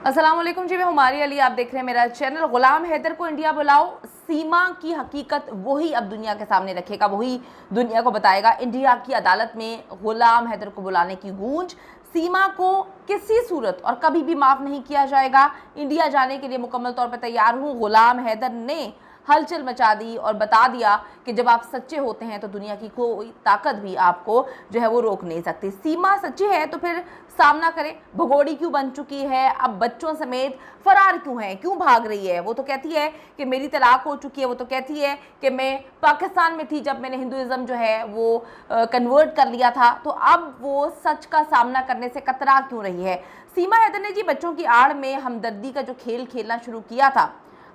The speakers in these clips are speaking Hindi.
अस्सलाम वालेकुम जी, मैं हुमारी अली, आप देख रहे हैं मेरा चैनल। गुलाम हैदर को इंडिया बुलाओ, सीमा की हकीकत वही अब दुनिया के सामने रखेगा, वही दुनिया को बताएगा। इंडिया की अदालत में गुलाम हैदर को बुलाने की गूंज, सीमा को किसी सूरत और कभी भी माफ़ नहीं किया जाएगा। इंडिया जाने के लिए मुकम्मल तौर पर तैयार हूँ। गुलाम हैदर ने हलचल मचा दी और बता दिया कि जब आप सच्चे होते हैं तो दुनिया की कोई ताकत भी आपको जो है वो रोक नहीं सकती। सीमा सच्ची है तो फिर सामना करें। भगोड़ी क्यों बन चुकी है, अब बच्चों समेत फरार क्यों है, क्यों भाग रही है? वो तो कहती है कि मेरी तलाक हो चुकी है, वो तो कहती है कि मैं पाकिस्तान में थी जब मैंने हिंदुइज्म जो है वो कन्वर्ट कर लिया था। तो अब वो सच का सामना करने से कतरा क्यों रही है? सीमा हैदर ने जी बच्चों की आड़ में हमदर्दी का जो खेल खेलना शुरू किया था,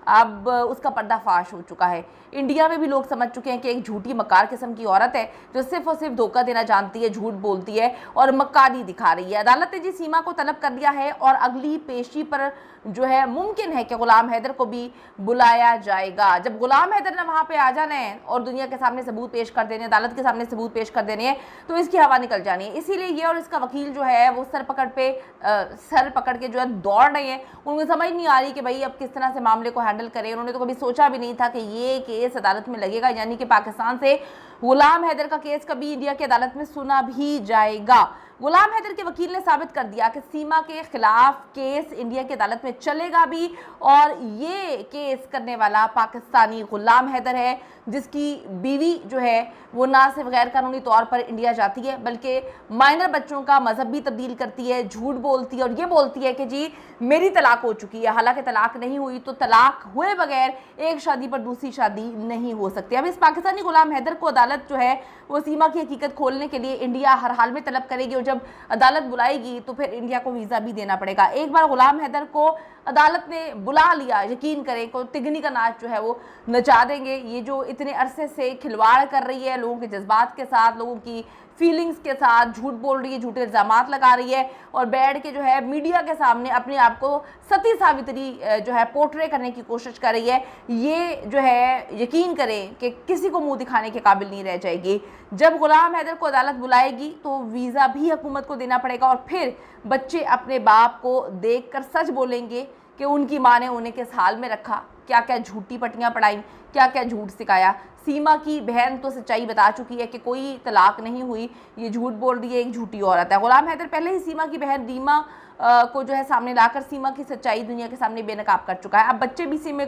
अब उसका पर्दाफाश हो चुका है। इंडिया में भी लोग समझ चुके हैं कि एक झूठी मक्कार किस्म की औरत है जो सिर्फ और सिर्फ धोखा देना जानती है, झूठ बोलती है और मक्कारी दिखा रही है। अदालत ने जी सीमा को तलब कर लिया है और अगली पेशी पर जो है मुमकिन है कि गुलाम हैदर को भी बुलाया जाएगा। जब गुलाम हैदर ने वहाँ पे आ जाना है और दुनिया के सामने सबूत पेश कर देने, अदालत के सामने सबूत पेश कर देने हैं, तो इसकी हवा निकल जानी है। इसीलिए ये और इसका वकील जो है वो सर पकड़ के जो है दौड़ रहे हैं। उनको समझ नहीं आ रही कि भाई अब किस तरह से मामले को हैंडल करें। उन्होंने तो कभी सोचा भी नहीं था कि ये केस अदालत में लगेगा, यानी कि पाकिस्तान से गुलाम हैदर का केस कभी इंडिया की अदालत में सुना भी जाएगा। गुलाम हैदर के वकील ने साबित कर दिया कि सीमा के खिलाफ केस इंडिया की अदालत में चलेगा भी, और ये केस करने वाला पाकिस्तानी गुलाम हैदर है, जिसकी बीवी जो है वो ना सिर्फ गैर कानूनी तौर पर इंडिया जाती है बल्कि माइनर बच्चों का मजहब भी तब्दील करती है, झूठ बोलती है और ये बोलती है कि जी मेरी तलाक हो चुकी है। हालांकि तलाक नहीं हुई, तो तलाक हुए बगैर एक शादी पर दूसरी शादी नहीं हो सकती। अब इस पाकिस्तानी गुलाम हैदर को अदालत जो है वो सीमा की हकीकत खोलने के लिए इंडिया हर हाल में तलब करेगी, और जब अदालत बुलाएगी तो फिर इंडिया को वीज़ा भी देना पड़ेगा। एक बार गुलाम हैदर को अदालत ने बुला लिया, यकीन करें को तिगनी का नाच जो है वो नचा देंगे। ये जो इतने अरसे से खिलवाड़ कर रही है लोगों के जज्बात के साथ, लोगों की फीलिंग्स के साथ, झूठ बोल रही है, झूठे इल्ज़ामात लगा रही है और बैठ के जो है मीडिया के सामने अपने आप को सती सावित्री जो है पोर्ट्रे करने की कोशिश कर रही है, ये जो है यकीन करें कि किसी को मुंह दिखाने के काबिल नहीं रह जाएगी। जब गुलाम हैदर को अदालत बुलाएगी तो वीज़ा भी हुकूमत को देना पड़ेगा, और फिर बच्चे अपने बाप को देखकर सच बोलेंगे कि उनकी माँ ने उन्हें किस हाल में रखा, क्या क्या झूठी पट्टियाँ पढ़ाई, क्या क्या झूठ सिखाया। सीमा की बहन तो सच्चाई बता चुकी है कि कोई तलाक नहीं हुई, ये झूठ बोल रही है, एक झूठी औरत है। गुलाम हैदर पहले ही सीमा की बहन रीमा को जो है सामने लाकर सीमा की सच्चाई दुनिया के सामने बेनकाब कर चुका है। अब बच्चे भी सीमा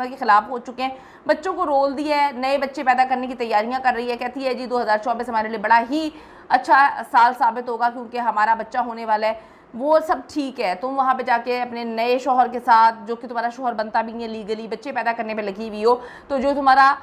के खिलाफ हो चुके हैं, बच्चों को रोल दिया है, नए बच्चे पैदा करने की तैयारियां कर रही है। कहती है जी 2024 हमारे लिए बड़ा ही अच्छा साल साबित होगा क्योंकि हमारा बच्चा होने वाला है। वो सब ठीक है, तुम वहाँ पे जाके अपने नए शौहर के साथ, जो कि तुम्हारा शौहर बनता भी नहीं है लीगली, बच्चे पैदा करने पे लगी हुई हो, तो जो तुम्हारा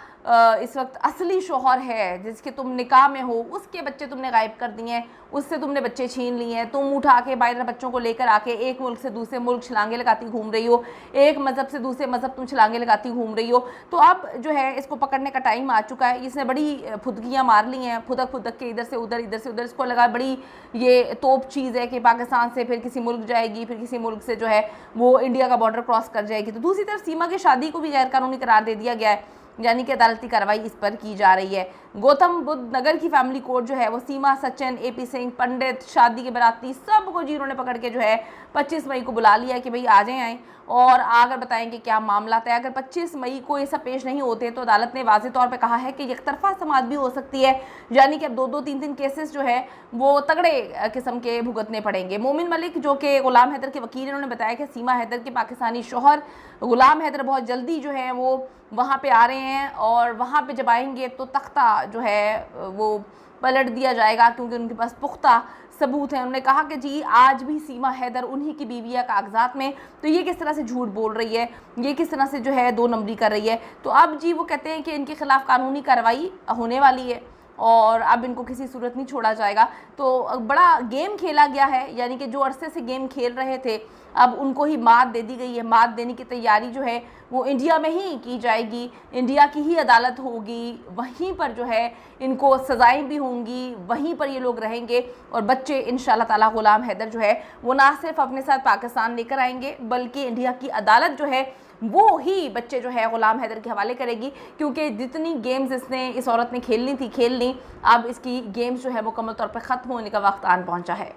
इस वक्त असली शौहर है जिसके तुम निकाह में हो, उसके बच्चे तुमने गायब कर दिए हैं, उससे तुमने बच्चे छीन लिए हैं। तुम उठा के बाहर बच्चों को लेकर आके एक मुल्क से दूसरे मुल्क छलांगे लगाती घूम रही हो, एक मज़हब से दूसरे मज़हब तुम छलांगे लगाती घूम रही हो। तो अब जो है इसको पकड़ने का टाइम आ चुका है। इसने बड़ी फुदकियाँ मार ली हैं, फुदक फुदक के इधर से उधर, इधर से उधर। इसको लगा बड़ी ये तोप चीज़ है कि पाकिस्तान से फिर किसी मुल्क जाएगी, फिर किसी मुल्क से जो है वो इंडिया का बॉर्डर क्रॉस कर जाएगी। तो दूसरी तरफ सीमा की शादी को भी गैर कानूनी करार दे दिया गया है, यानी कि अदालती कार्रवाई इस पर की जा रही है। गौतम बुद्ध नगर की फैमिली कोर्ट जो है वो सीमा, सचिन, AP सिंह, पंडित, शादी के बराती सबको जी उन्होंने पकड़ के जो है 25 मई को बुला लिया कि भाई आ जाएं, आएँ और आकर बताएंगे क्या मामला है। अगर 25 मई को ये सब पेश नहीं होते तो अदालत ने वाज़ेह तौर पे कहा है कि एकतरफा समाअत भी हो सकती है, यानी कि अब 2-2, 3-3 केसेस जो है वो तगड़े किस्म के भुगतने पड़ेंगे। मोमिन मलिक जो कि गुलाम हैदर के वकील, इन्होंने बताया कि सीमा हैदर के पाकिस्तानी शौहर गुलाम हैदर बहुत जल्दी जो है वो वहाँ पे आ रहे हैं, और वहाँ पे जब आएंगे तो तख्ता जो है वो पलट दिया जाएगा क्योंकि उनके पास पुख्ता सबूत हैं। उन्होंने कहा कि जी आज भी सीमा हैदर उन्हीं की बीवी है कागजात में, तो ये किस तरह से झूठ बोल रही है, ये किस तरह से जो है 2 नंबरी कर रही है। तो अब जी वो कहते हैं कि इनके खिलाफ कानूनी कार्रवाई होने वाली है और अब इनको किसी सूरत नहीं छोड़ा जाएगा। तो बड़ा गेम खेला गया है, यानी कि जो अरसे से गेम खेल रहे थे अब उनको ही मात दे दी गई है। मात देने की तैयारी जो है वो इंडिया में ही की जाएगी, इंडिया की ही अदालत होगी, वहीं पर जो है इनको सज़ाएं भी होंगी, वहीं पर ये लोग रहेंगे और बच्चे इंशाल्लाह ताला गुलाम हैदर जो है वो ना सिर्फ अपने साथ पाकिस्तान लेकर आएंगे बल्कि इंडिया की अदालत जो है वो ही बच्चे जो है गुलाम हैदर के हवाले करेगी, क्योंकि जितनी गेम्स इस औरत ने खेलनी थी खेल ली। अब इसकी गेम्स जो है मुकम्मल तौर पर ख़त्म होने का वक्त आन पहुंचा है।